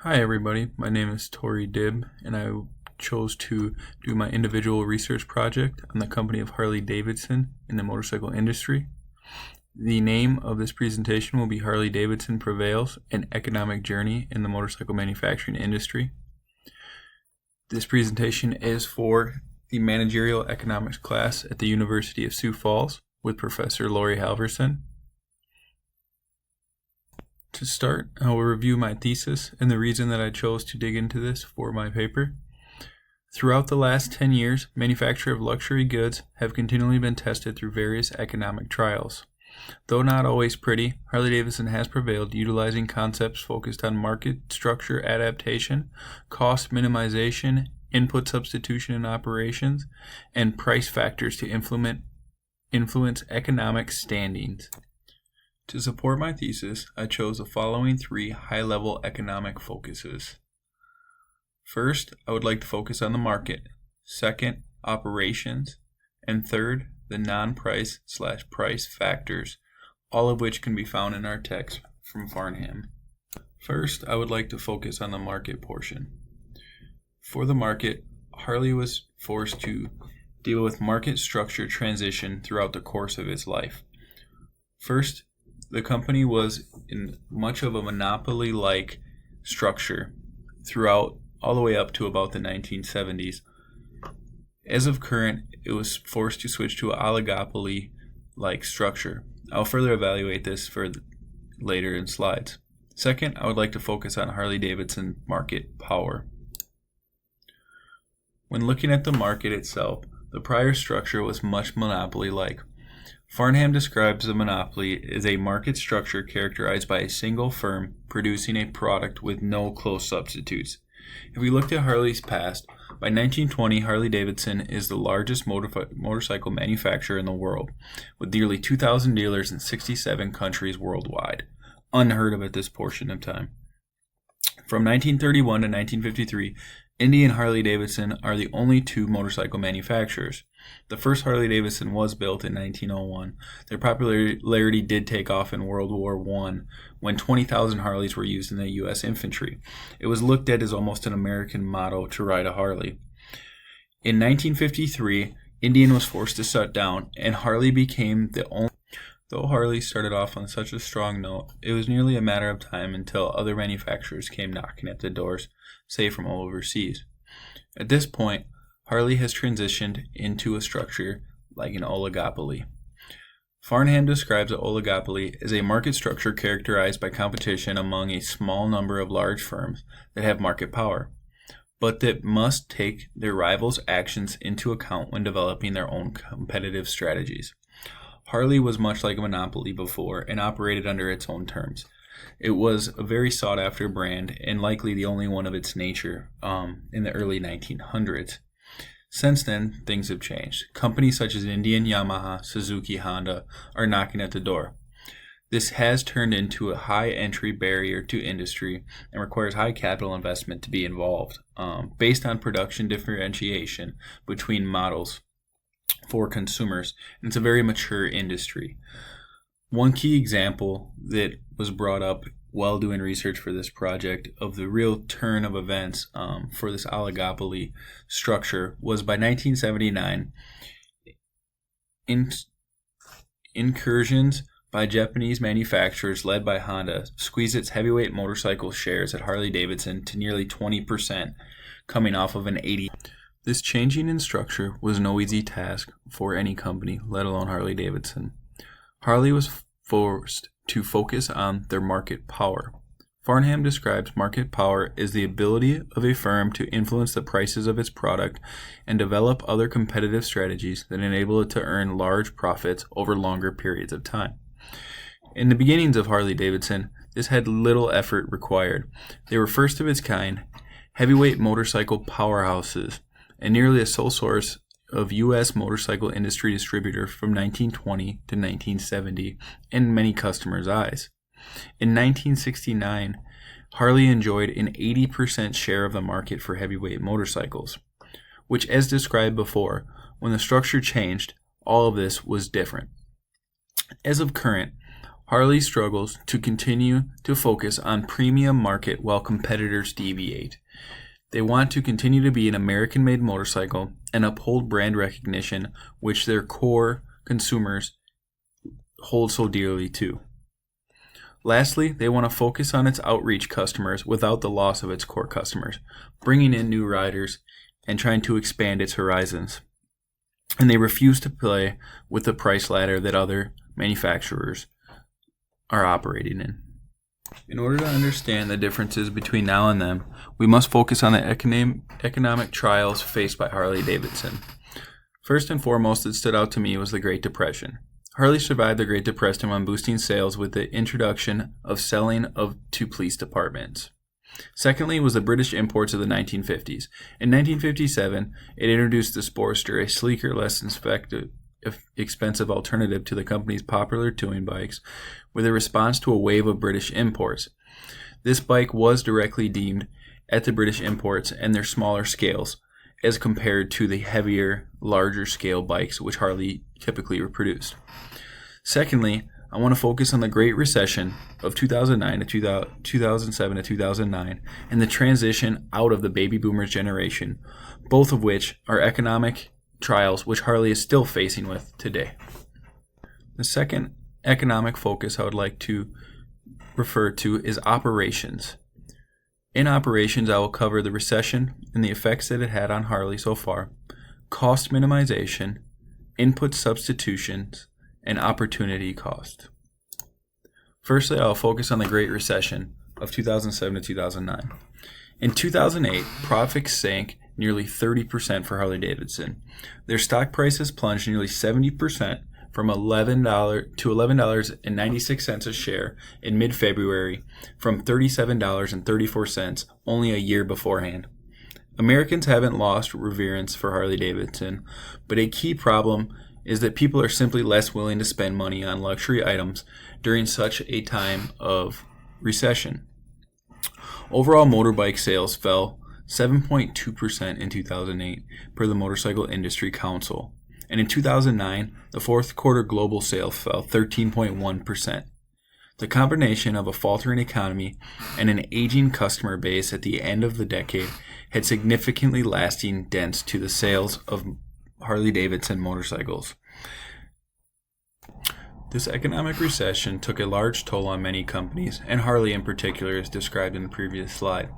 Hi everybody, my name is Tori Dibb and I chose to do my individual research project on the company of Harley Davidson in the motorcycle industry. The name of this presentation will be Harley Davidson Prevails, an economic journey in the motorcycle manufacturing industry. This presentation is for the Managerial Economics class at the University of Sioux Falls with Professor Lori Halverson. To start, I will review my thesis and the reason that I chose to dig into this for my paper. Throughout the last 10 years, manufacture of luxury goods have continually been tested through various economic trials. Though not always pretty, Harley-Davidson has prevailed, utilizing concepts focused on market structure adaptation, cost minimization, input substitution in operations, and price factors to influence economic standings. To support my thesis, I chose the following three high-level economic focuses. First, I would like to focus on the market. Second, operations. And third, the non-price/price factors, all of which can be found in our text from Farnham. First, I would like to focus on the market portion. For the market, Harley was forced to deal with market structure transition throughout the course of its life. First, the company was in much of a monopoly-like structure throughout all the way up to about the 1970s. As of current, it was forced to switch to an oligopoly-like structure. I'll further evaluate this later in slides. Second, I would like to focus on Harley-Davidson market power. When looking at the market itself, the prior structure was much monopoly-like. Farnham describes the monopoly as a market structure characterized by a single firm producing a product with no close substitutes. If we looked at Harley's past, by 1920, Harley-Davidson is the largest motorcycle manufacturer in the world, with nearly 2,000 dealers in 67 countries worldwide. Unheard of at this portion of time. From 1931 to 1953, Indy and Harley-Davidson are the only two motorcycle manufacturers. The first Harley-Davidson was built in 1901. Their popularity did take off in World War I when 20,000 Harleys were used in the U.S. infantry. It was looked at as almost an American motto to ride a Harley. In 1953, Indian was forced to shut down, and Harley became the only. Though Harley started off on such a strong note, it was nearly a matter of time until other manufacturers came knocking at the doors, say from overseas. At this point, Harley has transitioned into a structure like an oligopoly. Farnham describes an oligopoly as a market structure characterized by competition among a small number of large firms that have market power, but that must take their rivals' actions into account when developing their own competitive strategies. Harley was much like a monopoly before and operated under its own terms. It was a very sought-after brand and likely the only one of its nature in the early 1900s. Since then, things have changed. Companies such as Indian, Yamaha, Suzuki, Honda are knocking at the door. This has turned into a high entry barrier to industry and requires high capital investment to be involved, based on production differentiation between models for consumers, and it's a very mature industry. One key example that was brought up while doing research for this project of the real turn of events for this oligopoly structure was by 1979. Incursions by Japanese manufacturers led by Honda squeezed its heavyweight motorcycle shares at Harley-Davidson to nearly 20%, coming off of an 80%. This changing in structure was no easy task for any company, let alone Harley-Davidson. Harley was forced to focus on their market power. Farnham describes market power as the ability of a firm to influence the prices of its product and develop other competitive strategies that enable it to earn large profits over longer periods of time. In the beginnings of Harley-Davidson, this had little effort required. They were first of its kind, heavyweight motorcycle powerhouses, and nearly a sole source of U.S. motorcycle industry distributor from 1920 to 1970 in many customers' eyes. In 1969, Harley enjoyed an 80% share of the market for heavyweight motorcycles, which, as described before, when the structure changed, all of this was different. As of current, Harley struggles to continue to focus on premium market while competitors deviate. They want to continue to be an American-made motorcycle and uphold brand recognition, which their core consumers hold so dearly too. Lastly, they want to focus on its outreach customers without the loss of its core customers, bringing in new riders and trying to expand its horizons. And they refuse to play with the price ladder that other manufacturers are operating in. In order to understand the differences between now and then, we must focus on the economic trials faced by Harley-Davidson. First and foremost that stood out to me was the Great Depression. Harley survived the Great Depression on boosting sales with the introduction of selling to police departments. Secondly was the British imports of the 1950s. In 1957, it introduced the Sportster, a sleeker, less expensive alternative to the company's popular touring bikes, with a response to a wave of British imports. This bike was directly deemed at the British imports and their smaller scales, as compared to the heavier, larger scale bikes which Harley typically produced. Secondly, I want to focus on the Great Recession of 2009 to 2007 to 2009 and the transition out of the baby boomers generation, both of which are economic trials which Harley is still facing with today. The second economic focus I would like to refer to is operations. In operations, I will cover the recession and the effects that it had on Harley so far, cost minimization, input substitutions, and opportunity cost. Firstly, I'll focus on the Great Recession of 2007 to 2009. In 2008, profits sank nearly 30% for Harley-Davidson. Their stock prices plunged nearly 70% from $11 to $11.96 a share in mid-February from $37.34 only a year beforehand. Americans haven't lost reverence for Harley-Davidson, but a key problem is that people are simply less willing to spend money on luxury items during such a time of recession. Overall motorbike sales fell 7.2% in 2008 per the Motorcycle Industry Council. And in 2009, the fourth quarter global sales fell 13.1%. The combination of a faltering economy and an aging customer base at the end of the decade had significantly lasting dents to the sales of Harley-Davidson motorcycles. This economic recession took a large toll on many companies, and Harley in particular, as described in the previous slide.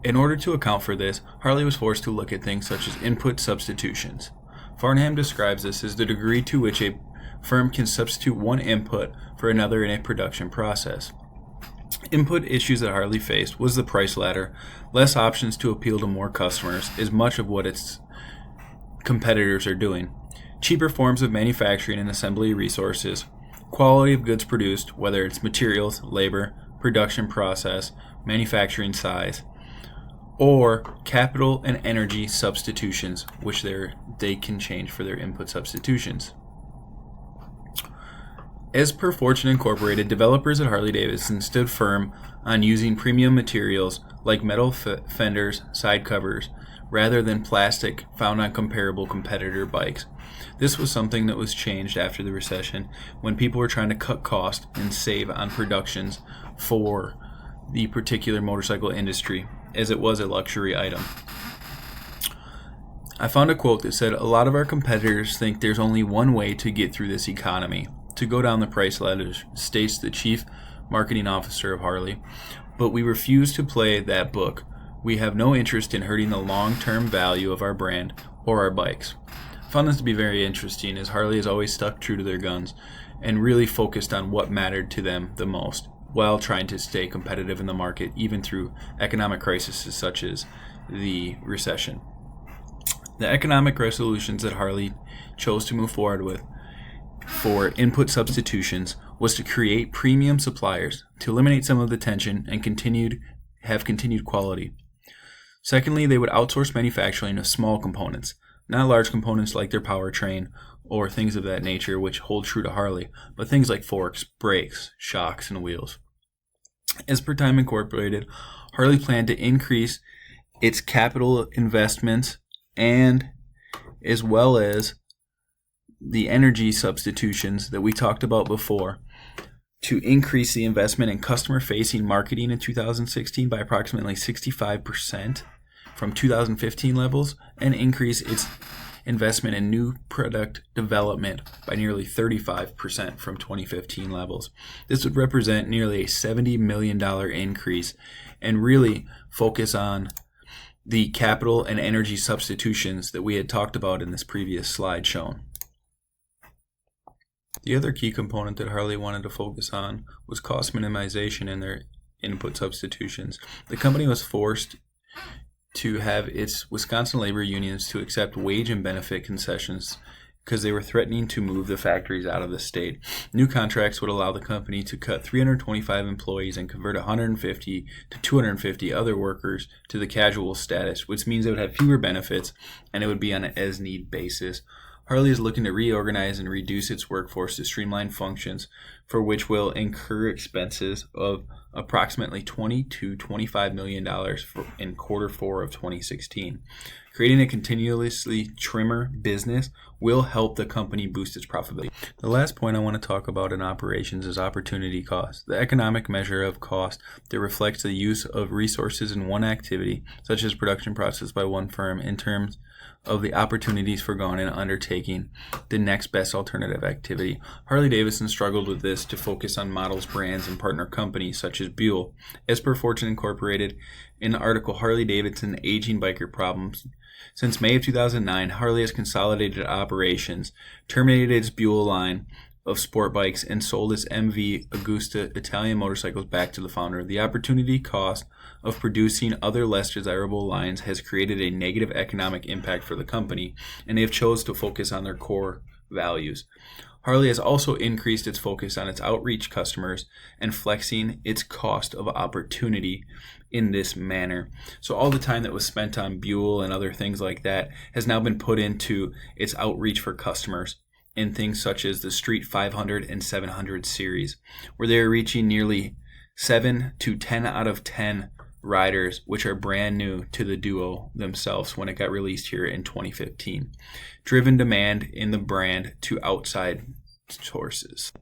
In order to account for this, Harley was forced to look at things such as input substitutions. Farnham describes this as the degree to which a firm can substitute one input for another in a production process. Input issues that Harley faced was the price ladder, less options to appeal to more customers is much of what its competitors are doing, cheaper forms of manufacturing and assembly resources, quality of goods produced, whether it's materials, labor, production process, manufacturing size, or capital and energy substitutions, which they can change for their input substitutions. As per Fortune Incorporated, developers at Harley-Davidson stood firm on using premium materials like metal fenders, side covers, rather than plastic found on comparable competitor bikes. This was something that was changed after the recession when people were trying to cut costs and save on productions for the particular motorcycle industry, as it was a luxury item. I found a quote that said, "A lot of our competitors think there's only one way to get through this economy, to go down the price ladder," states the chief marketing officer of Harley, "but we refuse to play that book. We have no interest in hurting the long-term value of our brand or our bikes." I found this to be very interesting, as Harley has always stuck true to their guns and really focused on what mattered to them the most, while trying to stay competitive in the market, even through economic crises such as the recession. The economic resolutions that Harley chose to move forward with for input substitutions was to create premium suppliers, to eliminate some of the tension and have continued quality. Secondly, they would outsource manufacturing of small components, not large components like their powertrain or things of that nature, which hold true to Harley, but things like forks, brakes, shocks, and wheels. As per Time Incorporated, Harley planned to increase its capital investments and as well as the energy substitutions that we talked about before to increase the investment in customer-facing marketing in 2016 by approximately 65% from 2015 levels, and increase its investment in new product development by nearly 35% from 2015 levels. This would represent nearly a $70 million increase and really focus on the capital and energy substitutions that we had talked about in this previous slide shown. The other key component that Harley wanted to focus on was cost minimization in their input substitutions. The company was forced to have its Wisconsin labor unions to accept wage and benefit concessions because they were threatening to move the factories out of the state. New contracts would allow the company to cut 325 employees and convert 150 to 250 other workers to the casual status, which means they would have fewer benefits and it would be on an as-need basis. Harley is looking to reorganize and reduce its workforce to streamline functions, for which will incur expenses of approximately $20 to $25 million in quarter 4 of 2016. Creating a continuously trimmer business will help the company boost its profitability. The last point I want to talk about in operations is opportunity cost, the economic measure of cost that reflects the use of resources in one activity, such as production process by one firm, in terms of the opportunities forgone in undertaking the next best alternative activity. Harley-Davidson struggled with this to focus on models, brands, and partner companies such as Buell. As per Fortune Incorporated, in the article Harley-Davidson Aging Biker Problems, since May of 2009, Harley has consolidated operations, terminated its Buell line of sport bikes, and sold its MV Agusta Italian motorcycles back to the founder. The opportunity cost of producing other less desirable lines has created a negative economic impact for the company, and they have chose to focus on their core values. Harley has also increased its focus on its outreach customers and flexing its cost of opportunity in this manner. So all the time that was spent on Buell and other things like that has now been put into its outreach for customers in things such as the Street 500 and 700 series, where they are reaching nearly 7 to 10 out of 10 riders, which are brand new to the Duo themselves when it got released here in 2015. Driven demand in the brand to outside sources.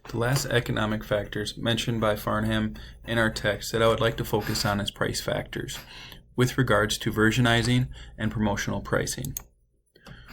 The last economic factors mentioned by Farnham in our text that I would like to focus on is price factors with regards to versionizing and promotional pricing.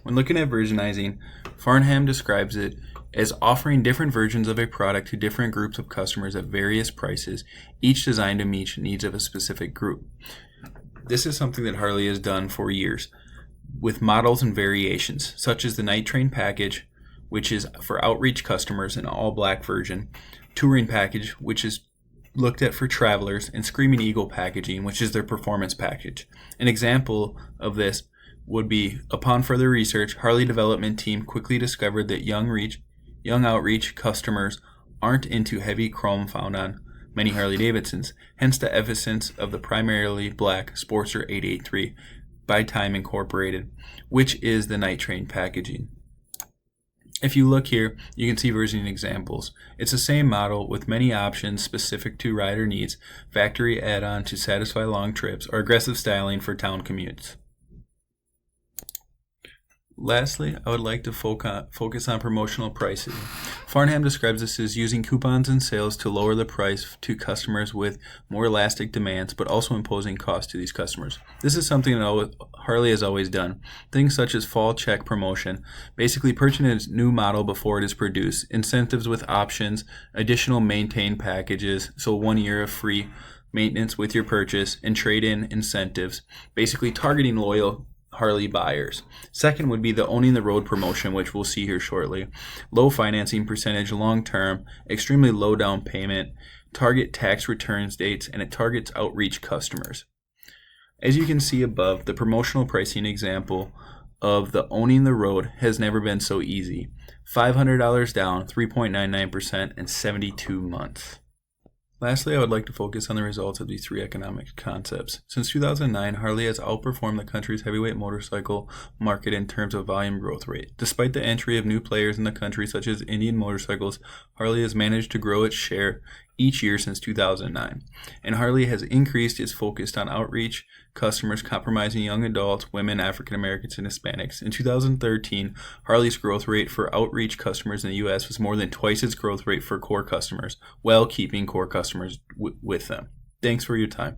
When looking at versionizing, Farnham describes it as offering different versions of a product to different groups of customers at various prices, each designed to meet the needs of a specific group. This is something that Harley has done for years with models and variations, such as the Night Train package, which is for outreach customers, an all-black version, Touring package, which is looked at for travelers, and Screaming Eagle packaging, which is their performance package. An example of this would be, upon further research, Harley development team quickly discovered that young outreach customers aren't into heavy chrome found on many Harley-Davidsons, hence the emphasis of the primarily black Sportster 883 by Time Incorporated, which is the Night Train packaging. If you look here, you can see versioning examples. It's the same model with many options specific to rider needs, factory add-on to satisfy long trips, or aggressive styling for town commutes. Lastly, I would like to focus on promotional pricing. Farnham describes this as using coupons and sales to lower the price to customers with more elastic demands, but also imposing costs to these customers. This is something that Harley has always done. Things such as fall check promotion, basically purchasing a new model before it is produced, incentives with options, additional maintain packages, so 1 year of free maintenance with your purchase, and trade-in incentives, basically targeting loyal Harley buyers. Second would be the Owning the Road promotion, which we'll see here shortly. Low financing percentage, long term, extremely low down payment, target tax returns dates, and it targets outreach customers. As you can see above, the promotional pricing example of the Owning the Road has never been so easy. $500 down, 3.99%, and 72 months. Lastly, I would like to focus on the results of these three economic concepts. Since 2009, Harley has outperformed the country's heavyweight motorcycle market in terms of volume growth rate. Despite the entry of new players in the country, such as Indian Motorcycles, Harley has managed to grow its share each year since 2009. And Harley has increased its focus on outreach customers comprising young adults, women, African Americans, and Hispanics. In 2013, Harley's growth rate for outreach customers in the U.S. was more than twice its growth rate for core customers, while keeping core customers with them. Thanks for your time.